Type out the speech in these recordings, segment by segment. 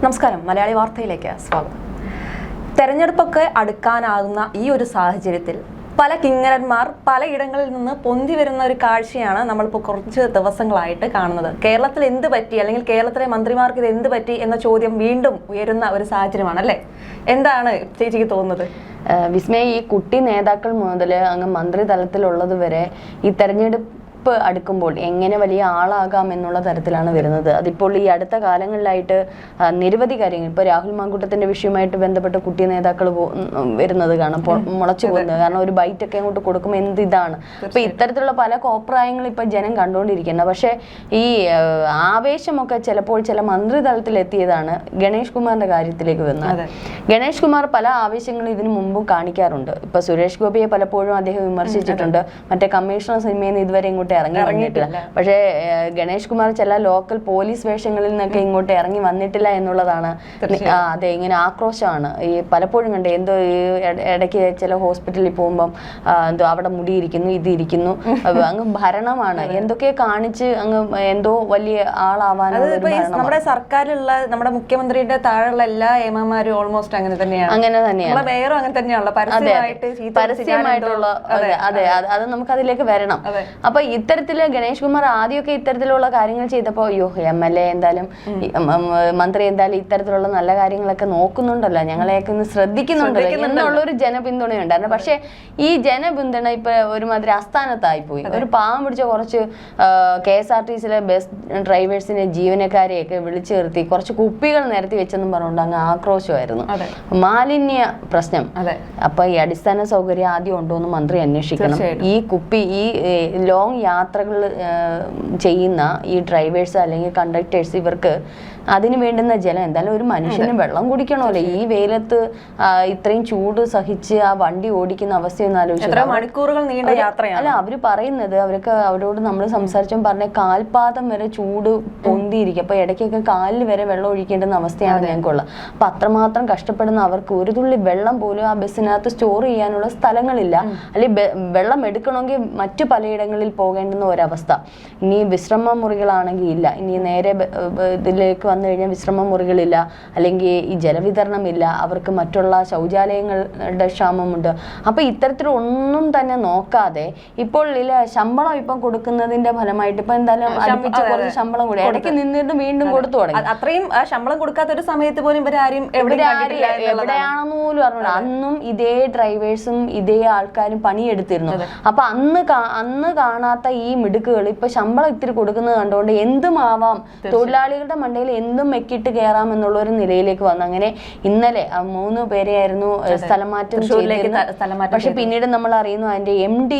നമസ്കാരം, മലയാളി വാർത്തയിലേക്ക് സ്വാഗതം. തെരഞ്ഞെടുപ്പൊക്കെ അടുക്കാനാകുന്ന ഈ ഒരു സാഹചര്യത്തിൽ പല കിങ്കരന്മാർ പലയിടങ്ങളിൽ നിന്ന് പൊന്തി വരുന്ന ഒരു കാഴ്ചയാണ് നമ്മളിപ്പോൾ കുറച്ച് ദിവസങ്ങളായിട്ട് കാണുന്നത്. കേരളത്തിൽ എന്ത് പറ്റി, അല്ലെങ്കിൽ കേരളത്തിലെ മന്ത്രിമാർക്ക് ഇത് എന്ത് പറ്റി എന്ന ചോദ്യം വീണ്ടും ഉയരുന്ന ഒരു സാഹചര്യമാണ് അല്ലേ? എന്താണ് ചേച്ചിക്ക് തോന്നുന്നത്? വിസ്മയ, ഈ കുട്ടി നേതാക്കൾ മുതൽ അങ്ങ് മന്ത്രിതലത്തിലുള്ളത് വരെ ഈ തെരഞ്ഞെടുപ്പ് അടുക്കുമ്പോൾ എങ്ങനെ വലിയ ആളാകാം എന്നുള്ള തരത്തിലാണ് വരുന്നത്. അതിപ്പോൾ ഈ അടുത്ത കാലങ്ങളിലായിട്ട് നിരവധി കാര്യങ്ങൾ, ഇപ്പൊ രാഹുൽ മാങ്കൂട്ടത്തിന്റെ വിഷയവുമായിട്ട് ബന്ധപ്പെട്ട കുട്ടി നേതാക്കൾ വരുന്നത് കാണാം, മുളച്ചു പോകുന്നത്. കാരണം ഒരു ബൈറ്റ് ഒക്കെ അങ്ങോട്ട് കൊടുക്കുമ്പോൾ എന്ത് ഇതാണ്. അപ്പൊ ഇത്തരത്തിലുള്ള പല കോപ്രായങ്ങളും ഇപ്പൊ ജനം കണ്ടുകൊണ്ടിരിക്കുന്നത്. പക്ഷെ ഈ ആവേശമൊക്കെ ചിലപ്പോൾ ചില മന്ത്രിതലത്തിൽ എത്തിയതാണ് ഗണേഷ് കുമാറിന്റെ കാര്യത്തിലേക്ക് വന്നത്. ഗണേഷ് കുമാർ പല ആവേശങ്ങളും ഇതിനു മുമ്പും കാണിക്കാറുണ്ട്. ഇപ്പൊ സുരേഷ് ഗോപിയെ പലപ്പോഴും അദ്ദേഹം വിമർശിച്ചിട്ടുണ്ട്. മറ്റേ കമ്മീഷണർ സിനിമയിൽ നിന്ന് ഇതുവരെ ഇങ്ങോട്ട് ഇറങ്ങിയിട്ടില്ല. പക്ഷേ ഗണേഷ് കുമാർ ചില ലോക്കൽ പോലീസ് വേഷങ്ങളിൽ നിന്നൊക്കെ ഇങ്ങോട്ട് ഇറങ്ങി വന്നിട്ടില്ല എന്നുള്ളതാണ്. അതെ, ഇങ്ങനെ ആക്രോശമാണ് ഈ പലപ്പോഴും കണ്ടത്. എന്തോ ഈ ഇടയ്ക്ക് ചില ഹോസ്പിറ്റലിൽ പോകുമ്പം എന്തോ അവിടെ മുടിയിരിക്കുന്നു, ഇതിരിക്കുന്നു, അങ്ങ് ഭരണമാണ് എന്തൊക്കെ കാണിച്ച് അങ്ങ് എന്തോ വലിയ ആളാവാനുള്ള. നമ്മുടെ സർക്കാരിലുള്ള നമ്മുടെ മുഖ്യമന്ത്രിയുടെ താഴെയുള്ള എല്ലാ എംഎമാരും ഓൾമോസ്റ്റ് അങ്ങനെ തന്നെയാണ്. വേറെ അങ്ങനെ തന്നെയാണല്ലോ, പരസ്യമായിട്ടുള്ള. അതെ, അത് നമുക്ക് അതിലേക്ക് വരണം. അപ്പൊ ഇത്തരത്തില് ഗണേഷ് കുമാർ ആദ്യമൊക്കെ ഇത്തരത്തിലുള്ള കാര്യങ്ങൾ ചെയ്തപ്പോ അയ്യോ MLA എന്തായാലും മന്ത്രി എന്തായാലും ഇത്തരത്തിലുള്ള നല്ല കാര്യങ്ങളൊക്കെ നോക്കുന്നുണ്ടല്ലോ, ഞങ്ങളെയൊക്കെ ഒന്ന് ശ്രദ്ധിക്കുന്നുണ്ടല്ലോ എന്നുള്ളൊരു ജനപിന്തുണയുണ്ടായിരുന്നു. പക്ഷെ ഈ ജനപിന്തുണ ഇപ്പൊ ഒരുമാതിരി അസ്ഥാനത്തായി പോയി. ഒരു പാവം പിടിച്ച കുറച്ച് KSRTCയിലെ ബസ് ഡ്രൈവേഴ്സിനെ, ജീവനക്കാരെയൊക്കെ വിളിച്ചു നിർത്തി കുറച്ച് കുപ്പികൾ നിരത്തി വെച്ചെന്നും പറഞ്ഞുകൊണ്ട് അങ്ങ് ആക്രോശമായിരുന്നു. മാലിന്യ പ്രശ്നം. അപ്പൊ ഈ അടിസ്ഥാന സൗകര്യം ആദ്യം ഉണ്ടോ എന്ന് മന്ത്രി അന്വേഷിക്കണം. ഈ കുപ്പി, ഈ ലോങ് യാത്രകൾ ചെയ്യുന്ന ഈ ഡ്രൈവേഴ്സ് അല്ലെങ്കിൽ കണ്ടക്ടേഴ്സ്, ഇവർക്ക് അതിന് വേണ്ടുന്ന ജലം, എന്തായാലും ഒരു മനുഷ്യന് വെള്ളം കുടിക്കണമല്ലോ. ഈ വെയിലത്ത് ഇത്രയും ചൂട് സഹിച്ച് ആ വണ്ടി ഓടിക്കുന്ന അവസ്ഥയൊന്നും ആലോചിച്ചു. മണിക്കൂറുകൾ നീണ്ട യാത്രയാണ്. അല്ല, അവര് പറയുന്നത്, അവരോട് നമ്മൾ സംസാരിച്ചും പറഞ്ഞ കാൽപാദം വരെ ചൂട് പൊന്തിയിരിക്കും. അപ്പൊ ഇടയ്ക്കൊക്കെ കാലിൽ വരെ വെള്ളം ഒഴിക്കേണ്ടുന്ന അവസ്ഥയാണ് ഞങ്ങൾക്കുള്ളത്. അപ്പൊ അത്രമാത്രം കഷ്ടപ്പെടുന്ന അവർക്ക് ഒരു തുള്ളി വെള്ളം പോലും ആ ബസ്സിനകത്ത് സ്റ്റോർ ചെയ്യാനുള്ള സ്ഥലങ്ങളില്ല. അല്ലെങ്കിൽ വെള്ളം എടുക്കണമെങ്കിൽ മറ്റു പലയിടങ്ങളിൽ പോകേണ്ടുന്ന ഒരവസ്ഥ. ഇനി വിശ്രമ മുറികളാണെങ്കിൽ ഇല്ല, ഇനി നേരെ ഇതിലേക്ക് വന്നു കഴിഞ്ഞാൽ വിശ്രമ മുറികളില്ല, അല്ലെങ്കിൽ ഈ ജലവിതരണമില്ല, അവർക്ക് മറ്റുള്ള ശൗചാലയങ്ങളുടെ ക്ഷാമമുണ്ട്. അപ്പൊ ഇത്തരത്തിലൊന്നും തന്നെ നോക്കാതെ ഇപ്പോൾ ശമ്പളം ഇപ്പം കൊടുക്കുന്നതിന്റെ ഫലമായിട്ട് ഇപ്പൊ എന്തായാലും അടുപ്പിച്ച് കുറച്ച് ശമ്പളം കൂടി ഇടയ്ക്ക് നിന്നിട്ട് വീണ്ടും കൊടുത്തു തുടങ്ങി. അത്രയും ശമ്പളം കൊടുക്കാത്ത ഒരു സമയത്ത് പോലും ഇവരാരും എവിടെയാണെന്ന് പോലും അറിഞ്ഞില്ല. അന്നും ഇതേ ഡ്രൈവേഴ്സും ഇതേ ആൾക്കാരും പണിയെടുത്തിരുന്നു. അപ്പൊ അന്ന് കാണാത്ത ഈ മിടുക്കുകൾ ഇപ്പൊ ശമ്പളം ഇത്തിരി കൊടുക്കുന്നത് കണ്ടുകൊണ്ട് എന്തും ആവാം, തൊഴിലാളികളുടെ മണ്ടയിൽ എന്തും മെക്കിട്ട് കയറാം എന്നുള്ള ഒരു നിലയിലേക്ക് വന്നു. അങ്ങനെ ഇന്നലെ 3 പേരെയായിരുന്നു സ്ഥലം മാറ്റം ചെയ്തിരുന്നത്. പക്ഷെ പിന്നീട് നമ്മൾ അറിയുന്നു അതിന്റെ MD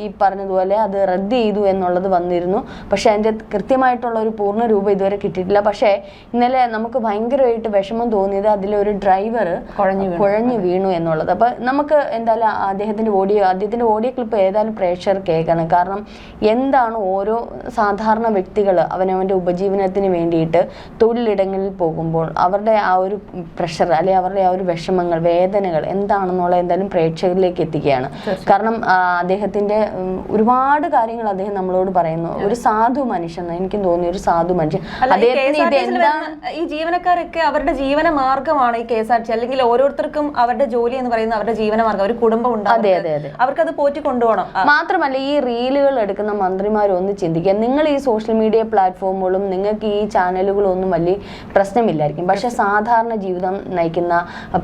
ഈ പറഞ്ഞതുപോലെ അത് റദ്ദ് ചെയ്തു എന്നുള്ളത് വന്നിരുന്നു. പക്ഷെ അതിന്റെ കൃത്യമായിട്ടുള്ള ഒരു പൂർണ്ണ രൂപം ഇതുവരെ കിട്ടിയിട്ടില്ല. പക്ഷെ ഇന്നലെ നമുക്ക് ഭയങ്കരമായിട്ട് വിഷമം തോന്നിയത് അതിലൊരു ഡ്രൈവർ കുഴഞ്ഞു വീണു എന്നുള്ളത്. അപ്പൊ നമുക്ക് എന്തായാലും അദ്ദേഹത്തിന്റെ ഓഡിയോ ക്ലിപ്പ് ഏതായാലും പ്രേക്ഷകർ കേൾക്കണം. കാരണം എന്താണ് ഓരോ സാധാരണ വ്യക്തികൾ അവനവന്റെ ഉപജീവനത്തിന് വേണ്ടിയിട്ട് തൊഴിലിടങ്ങളിൽ പോകുമ്പോൾ അവരുടെ ആ ഒരു പ്രഷർ, അല്ലെങ്കിൽ അവരുടെ ആ ഒരു വിഷമങ്ങൾ, വേദനകൾ എന്താണെന്നുള്ള എന്തായാലും പ്രേക്ഷകരിലേക്ക് എത്തിക്കുകയാണ്. കാരണം അദ്ദേഹത്തിന്റെ ഒരുപാട് കാര്യങ്ങൾ അദ്ദേഹം നമ്മളോട് പറയുന്നു. ഒരു സാധു മനുഷ്യൻ, എനിക്കും തോന്നി ഒരു സാധു മനുഷ്യൻ. അദ്ദേഹത്തിന് ഇത് എന്താണ്, ഈ ജീവനക്കാരൊക്കെ അവരുടെ ജീവന മാർഗമാണ് ഈ KSRTC, അല്ലെങ്കിൽ ഓരോരുത്തർക്കും അവരുടെ ജോലി എന്ന് പറയുന്നത് അവരുടെ ജീവന മാർഗം, ഒരു കുടുംബം ഉണ്ട്, അവർക്കത് പോറ്റി കൊണ്ടുപോകണം. മാത്രമല്ല ഈ റീലുകൾ എടുക്കുന്ന മന്ത്രിമാരൊന്ന് ചിന്തിക്കുക. നിങ്ങൾ ഈ സോഷ്യൽ മീഡിയ പ്ലാറ്റ്ഫോമുകളും നിങ്ങൾക്ക് ഈ ചാനലുകളും ഒന്നും വലിയ പ്രശ്നമില്ലായിരിക്കും. പക്ഷെ സാധാരണ ജീവിതം നയിക്കുന്ന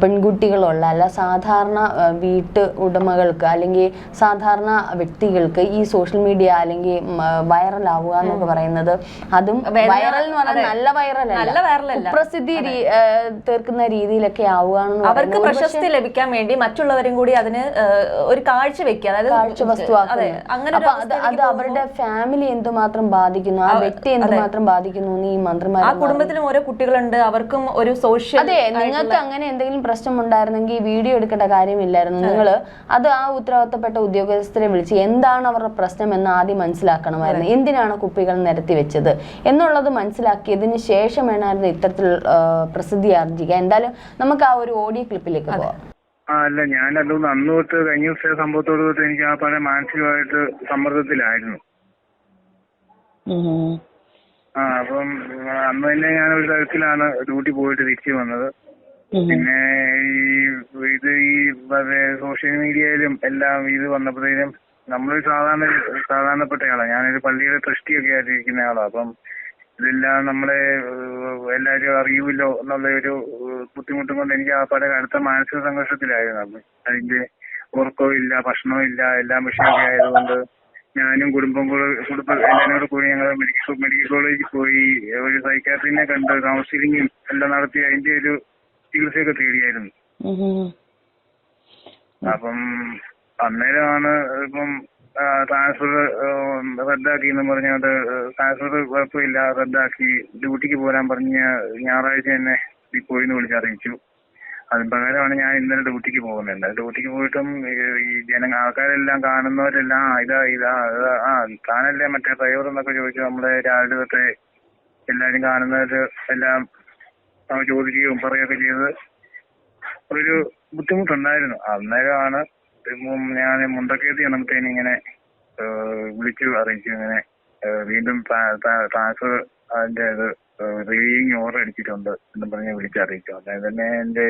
പെൺകുട്ടികളുള്ള, അല്ല സാധാരണ വീട്ട് ഉടമകൾക്ക് അല്ലെങ്കിൽ സാധാരണ വ്യക്തികൾക്ക് ഈ സോഷ്യൽ മീഡിയ അല്ലെങ്കിൽ വൈറൽ ആവുക എന്നൊക്കെ പറയുന്നത്, അതും വൈറൽ എന്ന് പറഞ്ഞാൽ നല്ല വൈറലല്ല, പ്രസിദ്ധി തീർക്കുന്ന രീതിയിലൊക്കെ ആവുക. അവർക്ക് പ്രശസ്തി ലഭിക്കാൻ വേണ്ടി മറ്റുള്ളവരും കൂടി അതിന് ഒരു കാഴ്ച വെക്കുക, കാഴ്ച വസ്തുവാക്കുക. അത് അവരുടെ ഫാമിലി എന്തുമാത്രം ബാധിക്കുന്നു, ആ വ്യക്തി എന്തുമാത്രം ബാധിക്കുന്നു ഈ മന്ത്രിമാർ. ആ കുടുംബത്തിലും ഓരോ കുട്ടികളുണ്ട്, അവർക്കും ഒരു സോഷ്യൽ. അതെ, നിങ്ങൾക്ക് അങ്ങനെ എന്തെങ്കിലും പ്രശ്നം ഉണ്ടായിരുന്നെങ്കിൽ വീഡിയോ എടുക്കേണ്ട കാര്യമില്ലായിരുന്നു. നിങ്ങൾ അത് ആ ഉത്തരവാദിത്തപ്പെട്ട ഉദ്യോഗസ്ഥരെ വിളിച്ച് എന്താണ് അവരുടെ പ്രശ്നം എന്ന് ആദ്യം മനസ്സിലാക്കണമായിരുന്നു. എന്തിനാണ് കുപ്പികൾ നിരത്തി വെച്ചത് എന്നുള്ളത് മനസ്സിലാക്കിയതിന് ശേഷം വേണമായിരുന്നു ഇത്തരത്തിൽ പ്രസിദ്ധി ആർജിക്കുക. എന്തായാലും നമുക്ക് ആ ഒരു ഓഡിയോ ക്ലിപ്പിലേക്ക് പോവാം. അല്ല, ഞാനതൊന്ന് അന്ന് തൊട്ട് കഴിഞ്ഞ ദിവസത്തെ സംഭവത്തോട് തൊട്ട് എനിക്ക് ആ പല മാനസികമായിട്ട് സമ്മർദ്ദത്തിലായിരുന്നു. അപ്പം അന്ന് തന്നെ ഞാൻ ഒരു തരത്തിലാണ് ഡ്യൂട്ടി പോയിട്ട് തിരിച്ചു വന്നത്. പിന്നെ ഈ സോഷ്യൽ മീഡിയയിലും എല്ലാം ഇത് വന്നപ്പോഴത്തേനും നമ്മളൊരു സാധാരണപ്പെട്ടയാളാണ്. ഞാനൊരു പള്ളിയുടെ ട്രസ്റ്റിയൊക്കെ ആയിട്ടിരിക്കുന്ന ആളാണ്. അപ്പം ഇതെല്ലാം നമ്മളെ എല്ലാവരും അറിയൂല്ലോ എന്നുള്ള ഒരു ബുദ്ധിമുട്ടും കൊണ്ട് എനിക്ക് ആ പല അടുത്ത മാനസിക സംഘർഷത്തിലായിരുന്നു. അപ്പം അതിന്റെ ഉറക്കവും ഇല്ല, ഭക്ഷണവും ഇല്ല, എല്ലാം വിഷയമൊക്കെ ആയതുകൊണ്ട് ഞാനും കുടുംബം എല്ലാവരും കൂടെ കൂടി ഞങ്ങൾ മെഡിക്കൽ കോളേജിൽ പോയി ഒരു സൈക്കാട്രിനെ കണ്ട് കൗൺസിലിങ്ങും എല്ലാം നടത്തി അതിന്റെ ഒരു ചികിത്സയൊക്കെ തേടിയായിരുന്നു. അപ്പം അന്നേരമാണ് ഇപ്പം ട്രാൻസ്ഫർ റദ്ദാക്കി എന്ന് പറഞ്ഞത്. ട്രാൻസ്ഫർ കുഴപ്പമില്ല, റദ്ദാക്കി ഡ്യൂട്ടിക്ക് പോരാൻ പറഞ്ഞ് ഞായറാഴ്ച തന്നെ പോയിന്ന് വിളിച്ചറിയിച്ചു. അതിന് പ്രകാരമാണ് ഞാൻ ഇന്നലെ ഡ്യൂട്ടിക്ക് പോകുന്നത്. ഡ്യൂട്ടിക്ക് പോയിട്ടും ഈ ആൾക്കാരെല്ലാം കാണുന്നവരെല്ലാം ഇതാ താനല്ലേ മറ്റേ ഡ്രൈവർ എന്നൊക്കെ ചോദിച്ചു. നമ്മളെ രാവിലെ തൊട്ട് എല്ലാവരും കാണുന്നവര് എല്ലാം ചോദിക്കുകയും പറയുകയൊക്കെ ചെയ്ത് ഒരു ബുദ്ധിമുട്ടുണ്ടായിരുന്നു. അന്നേരമാണ് ഞാൻ മുണ്ടക്കയത്ത് ചെന്നപ്പോഴത്തേന് ഇങ്ങനെ വിളിച്ചു അറിയിച്ചു, ഇങ്ങനെ വീണ്ടും ട്രാൻസ്ഫർ അതിന്റെ ഇത് റിവ്യൂയിങ് ഓർഡർ അടിച്ചിട്ടുണ്ട് എന്ന് പറഞ്ഞ് വിളിച്ചറിയിച്ചു. അതായത് തന്നെ എന്റെ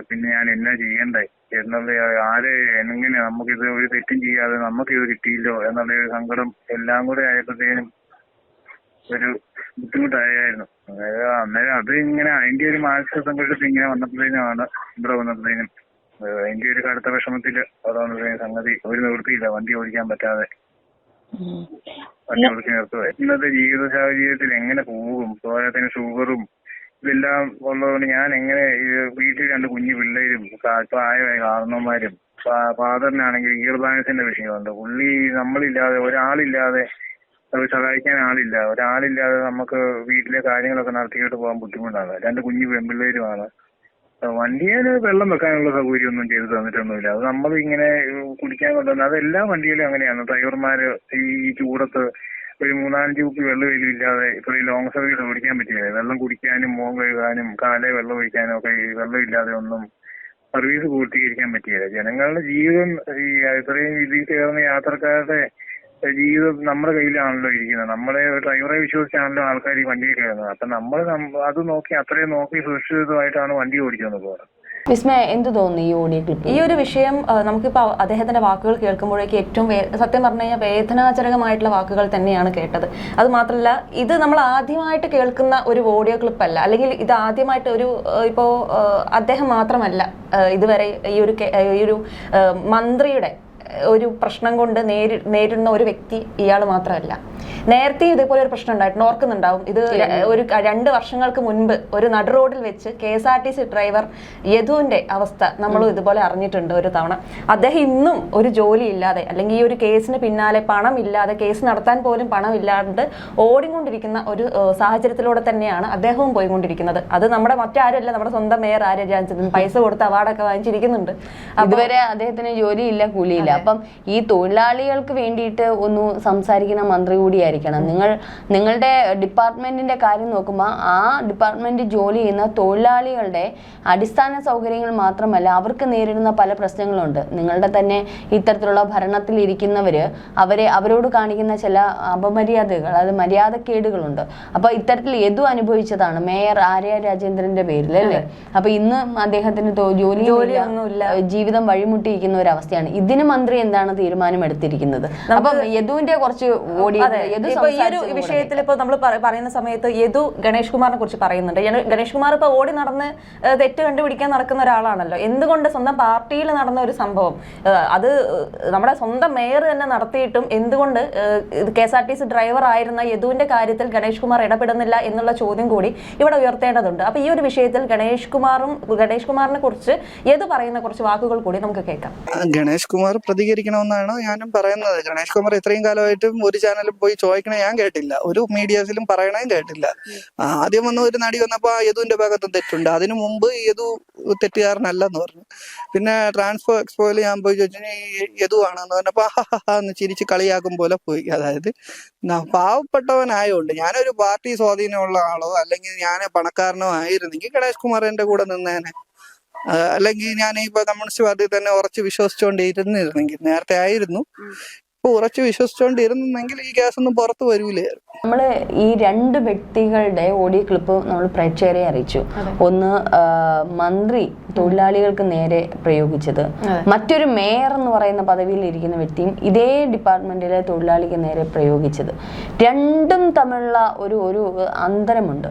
പിന്നെ ഞാൻ എന്നാ ചെയ്യണ്ടേ എന്നുള്ള എങ്ങനെ നമുക്കിത് ഒരു തെറ്റും ചെയ്യാതെ നമുക്കിത് കിട്ടിയില്ലോ എന്നുള്ള ഒരു സങ്കടം എല്ലാം കൂടെ ആയപ്പോഴത്തേനും ഒരു ബുദ്ധിമുട്ടായിരുന്നു. അതായത് അന്നേരം അത് ഇങ്ങനെ അതിന്റെ ഒരു മാനസിക സംഘർഷത്തിൽ ഇങ്ങനെ വന്നപ്പോഴത്തേനുമാണ് ഇവിടെ വന്നപ്പോഴത്തേനും അതിന്റെ ഒരു കടുത്ത വിഷമത്തില് അതാണ് സംഗതി. ഒരു നിവൃത്തിയില്ല, വണ്ടി ഓടിക്കാൻ പറ്റാതെ വണ്ടി ഓടിച്ച് നിർത്തുക. ഇന്നത്തെ ജീവിത സാഹചര്യത്തിൽ എങ്ങനെ പോകും? പോരാത്തിന് ഷുഗറും ഇതെല്ലാം ഉള്ളതുകൊണ്ട് ഞാൻ എങ്ങനെ വീട്ടിൽ 2 കുഞ്ഞു പിള്ളേരും പ്രായമായ കാരണവന്മാരും ഫാദറിനാണെങ്കിൽ ഇയർ ബാലൻസിന്റെ വിഷയമുണ്ട്. പുള്ളി നമ്മളില്ലാതെ ഒരാളില്ലാതെ സഹായിക്കാൻ ആളില്ല. ഒരാളില്ലാതെ നമുക്ക് വീട്ടിലെ കാര്യങ്ങളൊക്കെ നടത്തിയിട്ട് പോകാൻ ബുദ്ധിമുട്ടാണ്. 2 കുഞ്ഞു പെൺപിള്ളേരുമാണ്. വണ്ടിയിൽ വെള്ളം വെക്കാനുള്ള സൗകര്യമൊന്നും ചെയ്തു തന്നിട്ടൊന്നുമില്ല. അത് നമ്മൾ ഇങ്ങനെ കുടിക്കാൻ കൊണ്ടുവന്നത് അതെല്ലാ വണ്ടിയിലും അങ്ങനെയാണ്. ഡ്രൈവർമാര് ഈ ചൂടത്ത് ഒരു 3-5 കുപ്പി വെള്ളം ഇല്ലാതെ ഇപ്പോൾ ഈ ലോങ് സർവീസ് ഓടിക്കാൻ പറ്റില്ല. വെള്ളം കുടിക്കാനും മുഖം കഴുകാനും കാലേ വെള്ളം ഒഴിക്കാനും ഒക്കെ ഈ വെള്ളം ഇല്ലാതെ ഒന്നും സർവീസ് പൂർത്തീകരിക്കാൻ പറ്റില്ല. ജനങ്ങളുടെ ജീവിതം ഈ ഇത്രയും ഇതിൽ കയറുന്ന യാത്രക്കാരുടെ ജീവിതം നമ്മുടെ കയ്യിലാണല്ലോ ഇരിക്കുന്നത്. നമ്മളെ ഡ്രൈവറെ വിശ്വസിച്ചാണല്ലോ ആൾക്കാർ ഈ വണ്ടിയിൽ കയറുന്നത്. അപ്പൊ നമ്മൾ അത് നോക്കി അത്രയും നോക്കി സുരക്ഷിതമായിട്ടാണ് വണ്ടി ഓടിക്കുന്നത് പോകുന്നത്. വിസ്മയ, എന്ത് തോന്നുന്നു ഈ ഓഡിയോ ക്ലിപ്പ്? ഈ ഒരു വിഷയം നമുക്കിപ്പോൾ അദ്ദേഹത്തിന്റെ വാക്കുകൾ കേൾക്കുമ്പോഴേക്ക് ഏറ്റവും സത്യം പറഞ്ഞു കഴിഞ്ഞാൽ വേദനാജനകമായിട്ടുള്ള വാക്കുകൾ തന്നെയാണ് കേട്ടത്. അത് മാത്രമല്ല, ഇത് നമ്മൾ ആദ്യമായിട്ട് കേൾക്കുന്ന ഒരു ഓഡിയോ ക്ലിപ്പ് അല്ല, അല്ലെങ്കിൽ ഇത് ആദ്യമായിട്ട് ഒരു ഇപ്പോൾ അദ്ദേഹം മാത്രമല്ല ഇതുവരെ ഈ ഒരു മന്ത്രിയുടെ ഒരു പ്രശ്നം കൊണ്ട് നേരിടുന്ന ഒരു വ്യക്തി ഇയാൾ മാത്രമല്ല. നേരത്തെ ഇതേപോലെ ഒരു പ്രശ്നം ഉണ്ടായിട്ടുണ്ട്, ഓർക്കുന്നുണ്ടാവും. ഇത് ഒരു 2 വർഷങ്ങൾക്ക് മുൻപ് ഒരു നടു റോഡിൽ വെച്ച് KSRTC ഡ്രൈവർ യദുവിന്റെ അവസ്ഥ നമ്മളും ഇതുപോലെ അറിഞ്ഞിട്ടുണ്ട് ഒരു തവണ. അദ്ദേഹം ഇന്നും ഒരു ജോലി ഇല്ലാതെ, അല്ലെങ്കിൽ ഈ ഒരു കേസിന് പിന്നാലെ പണമില്ലാതെ, കേസ് നടത്താൻ പോലും പണമില്ലാണ്ട് ഓടിക്കൊണ്ടിരിക്കുന്ന ഒരു സാഹചര്യത്തിലൂടെ തന്നെയാണ് അദ്ദേഹവും പോയിക്കൊണ്ടിരിക്കുന്നത്. അത് നമ്മുടെ മറ്റാരുമല്ല, നമ്മുടെ സ്വന്തം മേയർ ആര്യ രാജേന്ദ്രൻ പൈസ കൊടുത്ത് അവാർഡൊക്കെ വാങ്ങിച്ചിരിക്കുന്നുണ്ട്. ഇതുവരെ അദ്ദേഹത്തിന് ജോലിയില്ല, കൂലിയില്ല. അപ്പം ഈ തൊഴിലാളികൾക്ക് വേണ്ടിയിട്ട് ഒന്ന് സംസാരിക്കുന്ന മന്ത്രി കൂടിയായിരിക്കണം. നിങ്ങളുടെ ഡിപ്പാർട്ട്മെന്റിന്റെ കാര്യം നോക്കുമ്പോൾ ആ ഡിപ്പാർട്ട്മെന്റ് ജോലി ചെയ്യുന്ന തൊഴിലാളികളുടെ അടിസ്ഥാന സൗകര്യങ്ങൾ മാത്രമല്ല, അവർക്ക് നേരിടുന്ന പല പ്രശ്നങ്ങളുണ്ട്. നിങ്ങളുടെ തന്നെ ഇത്തരത്തിലുള്ള ഭരണത്തിൽ ഇരിക്കുന്നവര് അവരോട് കാണിക്കുന്ന ചില അപമര്യാദകൾ, അത് മര്യാദക്കേടുകളുണ്ട്. അപ്പൊ ഇത്തരത്തിൽ എതു അനുഭവിച്ചതാണ് മേയർ ആര്യ രാജേന്ദ്രന്റെ പേരിൽ, അല്ലേ? അപ്പൊ ഇന്ന് അദ്ദേഹത്തിന് ജോലിയൊന്നുമില്ല, ജീവിതം വഴിമുട്ടിയിരിക്കുന്ന ഒരു അവസ്ഥയാണ്. ഇതിന് മന്ത്രി എന്താണ് തീരുമാനം എടുത്തിരിക്കുന്നത്? അപ്പം യദുവിന്റെ കുറച്ച് ഈ ഒരു വിഷയത്തിൽ ഇപ്പോൾ നമ്മൾ പറയുന്ന സമയത്ത് യദു ഗണേഷ് കുമാറിനെ കുറിച്ച് പറയുന്നുണ്ട്. ഗണേഷ് കുമാർ ഇപ്പൊ ഓടി നടന്ന് തെറ്റ് കണ്ടുപിടിക്കാൻ നടക്കുന്ന ഒരാളാണല്ലോ. എന്തുകൊണ്ട് സ്വന്തം പാർട്ടിയിൽ നടന്ന ഒരു സംഭവം അത് നമ്മുടെ സ്വന്തം മേയർ തന്നെ നടത്തിയിട്ടും എന്തുകൊണ്ട് KSRTC ഡ്രൈവർ ആയിരുന്ന യദുവിന്റെ കാര്യത്തിൽ ഗണേഷ് കുമാർ ഇടപെടുന്നില്ല എന്നുള്ള ചോദ്യം കൂടി ഇവിടെ ഉയർത്തേണ്ടതുണ്ട്. അപ്പൊ ഈ ഒരു വിഷയത്തിൽ ഗണേഷ് കുമാറിനെ കുറിച്ച് യദു പറയുന്ന കുറച്ച് വാക്കുകൾ കൂടി നമുക്ക് കേൾക്കാം. ഗണേഷ് കുമാർ പ്രതികരിക്കണമെന്നാണ് ഞാനും പറയുന്നത്. ഗണേഷ് കുമാർ ഇത്രയും കാലമായിട്ടും ഒരു ചാനലിൽ പോയി ചോദിക്കണേ ഞാൻ കേട്ടില്ല, ഒരു മീഡിയാസിലും പറയണേയും കേട്ടില്ല. ആദ്യം വന്ന ഒരു നടി വന്നപ്പോ യദുവിന്റെ ഭാഗത്തും തെറ്റുണ്ട്, അതിനു മുമ്പ് യദു തെറ്റുകാരനല്ലെന്ന് പറഞ്ഞു. പിന്നെ ട്രാൻസ്ഫർ എക്സ്പോയിൽ ഞാൻ പോയി ചോദിച്ചു യദു ആണെന്ന് പറഞ്ഞപ്പോ എന്ന് ചിരിച്ച് കളിയാക്കും പോലെ പോയി. അതായത് പാവപ്പെട്ടവനായോണ്ട്, ഞാനൊരു പാർട്ടി സ്വാധീനമുള്ള ആളോ അല്ലെങ്കിൽ ഞാൻ പണക്കാരനോ ആയിരുന്നെങ്കിൽ ഗണേഷ് കുമാർ എന്റെ കൂടെ നിന്നേനെ. അല്ലെങ്കിൽ ഞാൻ ഇപ്പൊ കമ്മ്യൂണിസ്റ്റ് പാർട്ടിയിൽ തന്നെ ഉറച്ച് വിശ്വസിച്ചുകൊണ്ടിരുന്നിരുന്നെങ്കിൽ നേരത്തെ ആയിരുന്നു. ഇപ്പൊ ഉറച്ചു വിശ്വസിച്ചോണ്ടിരുന്നെങ്കിൽ ഈ കേസ് ഒന്നും പുറത്തു വരൂലായിരുന്നു. നമ്മള് ഈ 2 വ്യക്തികളുടെ ഓഡിയോ ക്ലിപ്പ് നമ്മൾ പ്രേക്ഷകരെ അറിയിച്ചു. ഒന്ന് മന്ത്രി തൊഴിലാളികൾക്ക് നേരെ പ്രയോഗിച്ചത്, മറ്റൊരു മേയർ എന്ന് പറയുന്ന പദവിയിൽ ഇരിക്കുന്ന വ്യക്തിയും ഇതേ ഡിപ്പാർട്ട്മെന്റിലെ തൊഴിലാളിക്ക് നേരെ പ്രയോഗിച്ചത്. രണ്ടും തമ്മിലുള്ള ഒരു അന്തരമുണ്ട്.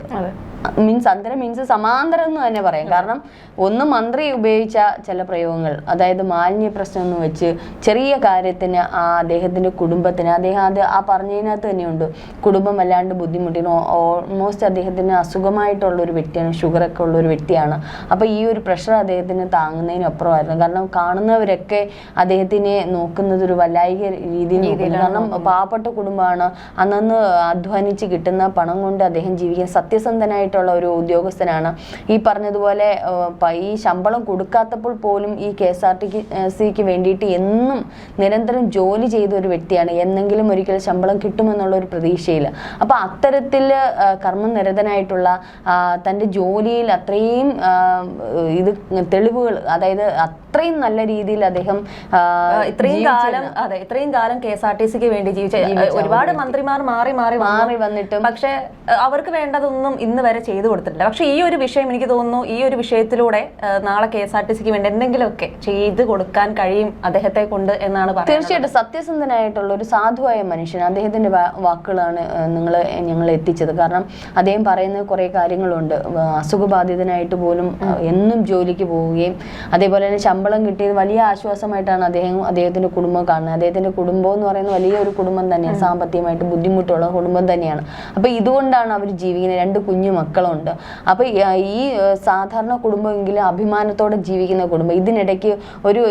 അന്തരം മീൻസ് സമാന്തരം എന്ന് തന്നെ പറയാം. കാരണം ഒന്ന് മന്ത്രി ഉപയോഗിച്ച ചില പ്രയോഗങ്ങൾ, അതായത് മാലിന്യ പ്രശ്നം എന്ന് വെച്ച് ചെറിയ കാര്യത്തിന് അദ്ദേഹത്തിന്റെ കുടുംബത്തിന്, അദ്ദേഹം അത് ആ പറഞ്ഞതിനകത്ത് തന്നെയുണ്ട്, കുടുംബം വല്ലാണ്ട് ബുദ്ധിമുട്ടിന്, ഓൾമോസ്റ്റ് അദ്ദേഹത്തിന് അസുഖമായിട്ടുള്ള ഒരു വ്യക്തിയാണ്, ഷുഗറൊക്കെ ഉള്ള ഒരു വ്യക്തിയാണ്. അപ്പൊ ഈ ഒരു പ്രഷർ അദ്ദേഹത്തിന് താങ്ങുന്നതിനപ്പുറമായിരുന്നു. കാരണം കാണുന്നവരൊക്കെ അദ്ദേഹത്തിനെ നോക്കുന്നത് ഒരു വല്ലായിക രീതിയിൽ, കാരണം പാവപ്പെട്ട കുടുംബമാണ്, അന്നന്ന് അധ്വാനിച്ച് കിട്ടുന്ന പണം കൊണ്ട് അദ്ദേഹം ജീവിക്കാൻ സത്യസന്ധനായിട്ട് ഒരു ഉദ്യോഗസ്ഥനാണ്. ഈ പറഞ്ഞതുപോലെ ഈ ശമ്പളം കൊടുക്കാത്തപ്പോൾ പോലും ഈ KSRTCക്ക് വേണ്ടിയിട്ട് എന്നും നിരന്തരം ജോലി ചെയ്ത ഒരു വ്യക്തിയാണ്. എന്നെങ്കിലും ഒരിക്കൽ ശമ്പളം കിട്ടുമെന്നുള്ള ഒരു പ്രതീക്ഷയിൽ. അപ്പൊ അത്തരത്തിൽ കർമ്മനിരതനായിട്ടുള്ള തൻ്റെ ജോലിയിൽ അത്രയും ഇത് തെളിവുകൾ, അതായത് അത്രയും നല്ല രീതിയിൽ അദ്ദേഹം ഇത്രയും കാലം KSRTCക്ക് വേണ്ടി ജീവിച്ച ഒരുപാട് മന്ത്രിമാർ മാറി വന്നിട്ടും പക്ഷെ അവർക്ക് വേണ്ടതൊന്നും ഇന്ന് വരെ ചെയ്തു കൊടുത്തിട്ടില്ല. പക്ഷെ ഈ ഒരു വിഷയം എനിക്ക് തോന്നുന്നു, ഈ ഒരു വിഷയത്തിലൂടെ നാളെ KSRTCക്ക് വേണ്ടി എന്തെങ്കിലുമൊക്കെ ചെയ്തു കൊടുക്കാൻ കഴിയും അദ്ദേഹത്തെ കൊണ്ട് എന്നാണ് പറയുന്നത്. തീർച്ചയായിട്ടും സത്യസന്ധനായിട്ടുള്ള ഒരു സാധുവായ മനുഷ്യൻ, അദ്ദേഹത്തിന്റെ വാക്കുകളാണ് ഞങ്ങൾ എത്തിച്ചത്. കാരണം അദ്ദേഹം പറയുന്ന കുറെ കാര്യങ്ങളുണ്ട്. അസുഖബാധിതനായിട്ട് പോലും എന്നും ജോലിക്ക് പോവുകയും അതേപോലെ തന്നെ ശമ്പളം കിട്ടിയത് വലിയ ആശ്വാസമായിട്ടാണ് അദ്ദേഹത്തിന്റെ കുടുംബം കാണുന്നത്. അദ്ദേഹത്തിന്റെ കുടുംബം എന്ന് പറയുന്നത് വലിയൊരു കുടുംബം തന്നെയാണ്, സാമ്പത്തികമായിട്ട് ബുദ്ധിമുട്ടുള്ള കുടുംബം തന്നെയാണ്. അപ്പൊ ഇതുകൊണ്ടാണ് അവർ ജീവിക്കുന്നത്. 2 കുഞ്ഞു മക്കളുണ്ട്. അപ്പൊ ഈ സാധാരണ കുടുംബമെങ്കിലും അഭിമാനത്തോടെ ജീവിക്കുന്ന കുടുംബം. ഇതിനിടയ്ക്ക്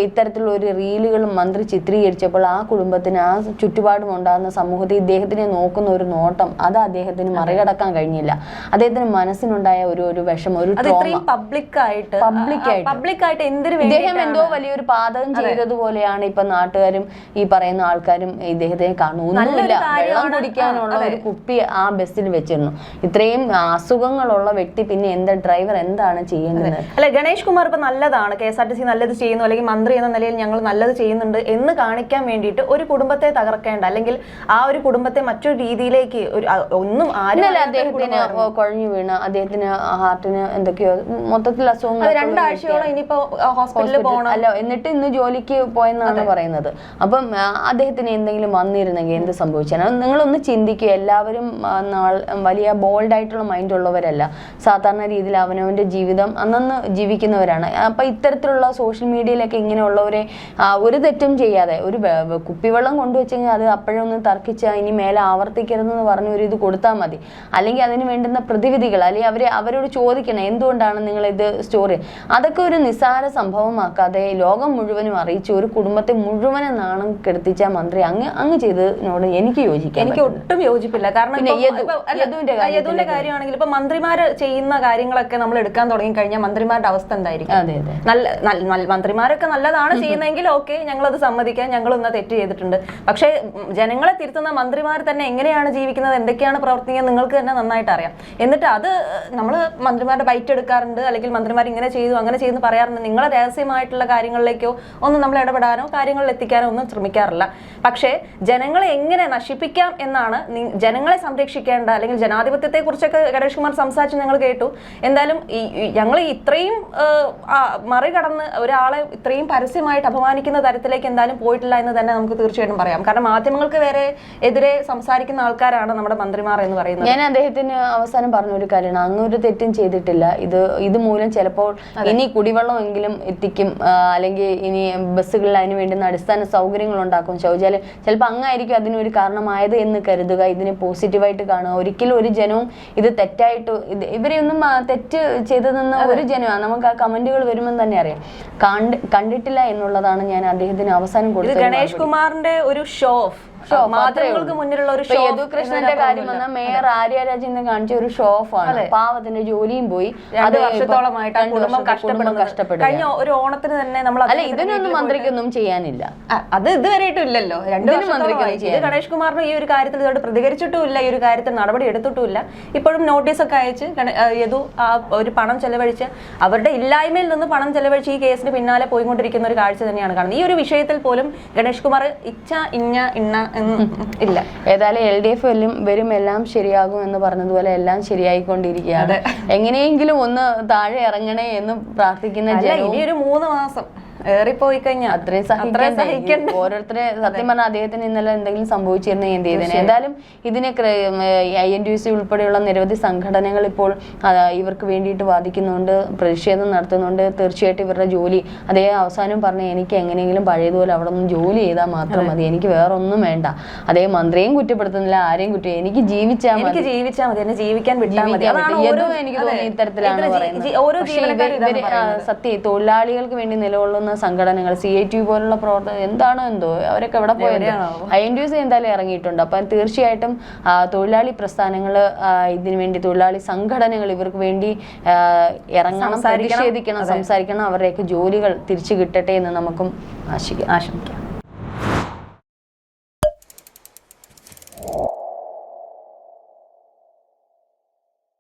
ഇത്തരത്തിലുള്ള ഒരു റീലുകൾ മന്ത്രി ചിത്രീകരിച്ചപ്പോൾ ആ കുടുംബത്തിന്, ആ ചുറ്റുപാടും ഉണ്ടാകുന്ന സമൂഹത്തിൽ ഇദ്ദേഹത്തിനെ നോക്കുന്ന ഒരു നോട്ടം, അത് അദ്ദേഹത്തിന് മറികടക്കാൻ കഴിഞ്ഞില്ല. അദ്ദേഹത്തിന് മനസ്സിനുണ്ടായ ഒരു വിഷമം, ഒരു പബ്ലിക്കായിട്ട് ഇദ്ദേഹം എന്തോ വലിയൊരു പാതകം ചെയ്തതുപോലെയാണ് ഇപ്പൊ നാട്ടുകാരും ഈ പറയുന്ന ആൾക്കാരും ഇദ്ദേഹത്തെ കാണുന്നില്ല. വെള്ളം കുടിക്കാനുള്ള ഒരു കുപ്പി ആ ബസ്സിൽ വെച്ചിരുന്നു. ഇത്രയും അസുഖങ്ങളുള്ള വ്യക്തി പിന്നെ ഡ്രൈവർ എന്താണ് ചെയ്യേണ്ടത്? അല്ലെ, ഗണേഷ് കുമാർ ഇപ്പൊ നല്ലതാണ്, KSRTC നല്ലത് ചെയ്യുന്നു, അല്ലെങ്കിൽ മന്ത്രി എന്ന നിലയിൽ ഞങ്ങൾ നല്ലത് ചെയ്യുന്നുണ്ട് എന്ന് കാണിക്കാൻ വേണ്ടിയിട്ട് ഒരു കുടുംബത്തെ തകർക്കേണ്ട, അല്ലെങ്കിൽ ആ ഒരു കുടുംബത്തെ മറ്റൊരു രീതിയിലേക്ക് ഒന്നും അദ്ദേഹത്തിന് കുഴഞ്ഞു വീണ് അദ്ദേഹത്തിന് ഹാർട്ടിന് എന്തൊക്കെയോ മൊത്തത്തിൽ അസുഖങ്ങൾ 2 ആഴ്ചയോളം ഇനിയിപ്പോ ഹോസ്പിറ്റലിൽ പോകണം. അല്ല, എന്നിട്ട് ഇന്ന് ജോലിക്ക് പോയെന്നാണ് പറയുന്നത്. അപ്പം അദ്ദേഹത്തിന് എന്തെങ്കിലും വന്നിരുന്നെങ്കിൽ എന്ത് സംഭവിച്ചാൽ? നിങ്ങളൊന്ന് ചിന്തിക്കുക. എല്ലാവരും വലിയ ബോൾഡ് ആയിട്ടുള്ള മൈൻഡ് ഉള്ളവരല്ല. സാധാരണ രീതിയിൽ അവനവന്റെ ജീവിതം അന്നന്ന് ജീവിക്കുന്നവരാണ്. അപ്പൊ ഇത്തരത്തിലുള്ള സോഷ്യൽ മീഡിയയിലൊക്കെ ഇങ്ങനെയുള്ളവരെ ഒരു തെറ്റും ചെയ്യാതെ ഒരു കുപ്പിവെള്ളം കൊണ്ടുവച്ചെങ്കിൽ അത് അപ്പോഴൊന്ന് തർക്കിച്ച ഇനി മേലെ ആവർത്തിക്കരുതെന്ന് പറഞ്ഞ ഒരു ഇത് കൊടുത്താൽ മതി. അല്ലെങ്കിൽ അതിന് വേണ്ടുന്ന പ്രതിവിധികൾ, അല്ലെങ്കിൽ അവരോട് ചോദിക്കണം എന്തുകൊണ്ടാണ് നിങ്ങൾ ഇത് സ്റ്റോറി. അതൊക്കെ ഒരു നിസ്സാര സംഭവമാക്കാതെ ലോകം മുഴുവനും അറിയിച്ച് ഒരു കുടുംബത്തെ മുഴുവനും നാണം കെടുത്തിച്ച മന്ത്രി അങ്ങ് ചെയ്തതിനോട് എനിക്ക് ഒട്ടും യോജിപ്പില്ല. കാരണം യദുവിന്റെ കാര്യമാണെങ്കിൽ ഇപ്പൊ മന്ത്രിമാര് ചെയ്യുന്ന കാര്യങ്ങളൊക്കെ നമ്മൾ എടുക്കാൻ തുടങ്ങി കഴിഞ്ഞാൽ മന്ത്രിമാരുടെ അവസ്ഥ എന്തായിരിക്കും? മന്ത്രിമാരൊക്കെ നല്ലതാണ് ചെയ്യുന്നതെങ്കിൽ ഓക്കെ, ഞങ്ങളത് സമ്മതിക്കാം, ഞങ്ങളൊന്ന് തെറ്റ് ചെയ്തിട്ടുണ്ട്. പക്ഷെ ജനങ്ങളെ തിരുത്തുന്ന മന്ത്രിമാർ തന്നെ എങ്ങനെയാണ് ജീവിക്കുന്നത്, എന്തൊക്കെയാണ് പ്രവർത്തിക്കുന്നത് നിങ്ങൾക്ക് തന്നെ നന്നായിട്ട് അറിയാം. എന്നിട്ട് അത് നമ്മൾ മന്ത്രിമാരുടെ ബൈറ്റ് എടുക്കാറുണ്ട്, അല്ലെങ്കിൽ മന്ത്രിമാർ ഇങ്ങനെ ചെയ്തു അങ്ങനെ ചെയ്യുന്നു പറയാറുണ്ട്. നിങ്ങളെ രഹസ്യമായിട്ടുള്ള കാര്യങ്ങളിലേക്കോ ഒന്നും നമ്മൾ ഇടപെടാനോ കാര്യങ്ങളിൽ എത്തിക്കാനോ ഒന്നും ശ്രമിക്കാറില്ല. പക്ഷേ ജനങ്ങളെ എങ്ങനെ നശിപ്പിക്കാം എന്നാണ്, ജനങ്ങളെ സംരക്ഷിക്കേണ്ട, അല്ലെങ്കിൽ ജനാധിപത്യത്തെ കുറിച്ചൊക്കെ ഗണേഷ് കുമാർ സംസാരിച്ച് ഞങ്ങൾ കേട്ടു. എന്തായാലും ഞങ്ങൾ ഇത്രയും മറികടന്ന് ഒരാളെ ഇത്രയും പരസ്യമായിട്ട് അപമാനിക്കുന്ന തരത്തിലേക്ക് എന്തായാലും പോയിട്ടില്ല എന്ന് തന്നെ നമുക്ക് തീർച്ചയായിട്ടും പറയാം. കാരണം മാധ്യമങ്ങൾക്ക് എതിരെ സംസാരിക്കുന്ന ആൾക്കാരാണ് നമ്മുടെ മന്ത്രിമാർ എന്ന് പറയുന്നത്. ഞാൻ അദ്ദേഹത്തിന് അവസാനം പറഞ്ഞ ഒരു കാര്യമാണ്, അങ്ങൊരു തെറ്റും ചെയ്തിട്ടില്ല. ഇത് മൂലം ചിലപ്പോൾ ഇനി കുടിവെള്ളമെങ്കിലും എത്തിക്കും, അല്ലെങ്കിൽ ഇനി ബസ്സുകളിൽ അതിന് വേണ്ടുന്ന അടിസ്ഥാന സൗകര്യങ്ങൾ ഉണ്ടാക്കും, ശൗചാലയം, ചിലപ്പോൾ അങ്ങായിരിക്കും അതിനൊരു കാരണമായത് എന്ന് കരുതുക. ഇതിനെ പോസിറ്റീവായിട്ട് കാണുക. ഒരിക്കലും ഒരു ജനവും ഇത് തെറ്റായിട്ട് ഇവരെയൊന്നും തെറ്റ് ചെയ്തതെന്ന് ഒരു ജനമാണ് നമുക്ക് ആ കമന്റുകൾ വരുമ്പോൾ തന്നെ അറിയാം. കണ്ടിട്ടില്ല എന്നുള്ളതാണ് ഞാൻ അദ്ദേഹത്തിന് അവസാനം കൊടുത്തത്. ഗണേഷ് കുമാറിന്റെ ഒരു ഷോ ഓഫ് മാധ്യമങ്ങൾക്ക് മുന്നിലുള്ള ഒരു ഷോ. യദുകൃഷ്ണന്റെ കാര്യം വന്നാൽ മേയർ ആര്യ രാജേന്ദ്രൻ കാണിച്ച ഒരു ഷോ ഓഫ് ആണ്. പാവത്തിന്റെ ജോലിയും പോയി, 2 വർഷത്തോളമായിട്ട് കുടുംബം കഷ്ടപ്പെടുന്നത്. കഴിഞ്ഞ ഒരു ഓണത്തിന് തന്നെ നമ്മൾ അല്ല, ഇതിനൊന്നും മന്ത്രിക്കൊന്നും ചെയ്യാനില്ല. അത് ഇതുവരെയായിട്ടും ഇല്ലല്ലോ. 2 വർഷത്തോളമായി ഇത് ഗണേഷ് കുമാറിന് ഈ ഒരു കാര്യത്തിൽ ഇതോട് പ്രതികരിച്ചിട്ടുമില്ല, ഈ ഒരു കാര്യത്തിൽ നടപടി എടുത്തിട്ടുമില്ല. ഇപ്പോഴും നോട്ടീസൊക്കെ അയച്ച് യദു ആ ഒരു പണം ചെലവഴിച്ച് അവരുടെ ഇല്ലായ്മയിൽ നിന്ന് പണം ചെലവഴിച്ച് ഈ കേസിന് പിന്നാലെ പോയിക്കൊണ്ടിരിക്കുന്ന ഒരു കാഴ്ച തന്നെയാണ് കാണുന്നത്. ഈ ഒരു വിഷയത്തിൽ പോലും ഗണേഷ് കുമാർ ഇച്ച ഇന്ന ഇല്ല. ഏതായാലും LDF വരും, എല്ലാം ശരിയാകും എന്ന് പറഞ്ഞതുപോലെ എല്ലാം ശരിയായിക്കൊണ്ടിരിക്കുകയാണ്. എങ്ങനെയെങ്കിലും ഒന്ന് താഴെ ഇറങ്ങണേ എന്ന് പ്രാർത്ഥിക്കുന്ന ഇനി ഒരു 3 മാസം ഏറിപ്പോയി കഴിഞ്ഞാൽ അത്രയും സഹിക്കണ്ട. ഓരോരുത്തരെ സത്യം പറഞ്ഞാൽ അദ്ദേഹത്തിന് ഇന്നലെ എന്തെങ്കിലും സംഭവിച്ചിരുന്ന എന്ത് ചെയ്തേനെ. എന്തായാലും ഇതിനെ INTUC ഉൾപ്പെടെയുള്ള നിരവധി സംഘടനകൾ ഇപ്പോൾ ഇവർക്ക് വേണ്ടിയിട്ട് വാദിക്കുന്നുണ്ട്, പ്രതിഷേധം നടത്തുന്നുണ്ട്. തീർച്ചയായിട്ടും ഇവരുടെ ജോലി അദ്ദേഹം അവസാനം പറഞ്ഞ എനിക്ക് എങ്ങനെയെങ്കിലും പഴയതുപോലെ അവിടെ നിന്ന് ജോലി ചെയ്താൽ മാത്രം മതി, എനിക്ക് വേറെ ഒന്നും വേണ്ട. അദ്ദേഹം മന്ത്രിയും കുറ്റപ്പെടുത്തുന്നില്ല, ആരെയും എനിക്ക് ജീവിച്ചാൽ മതി, എന്നെ ജീവിക്കാൻ വിട്ടാൽ മതി. എനിക്ക് തോന്നുന്നു ഇത്തരത്തിലാണ് പറയുന്നത്. സത്യം തൊഴിലാളികൾക്ക് വേണ്ടി നിലകൊള്ളുന്ന സംഘടനകൾ CITU പോലുള്ള പ്രവർത്തകർ എന്താണോ എന്തോ അവരൊക്കെ എവിടെ പോയത്. INTUC എന്തായാലും ഇറങ്ങിയിട്ടുണ്ട്. അപ്പം തീർച്ചയായിട്ടും തൊഴിലാളി പ്രസ്ഥാനങ്ങൾ ഇതിനു വേണ്ടി, തൊഴിലാളി സംഘടനകൾ ഇവർക്ക് വേണ്ടി ഇറങ്ങണം, പ്രതിഷേധിക്കണം, സംസാരിക്കണം. അവരുടെയൊക്കെ ജോലികൾ തിരിച്ചു കിട്ടട്ടെ എന്ന് നമുക്കും ആശംസിക്കാം.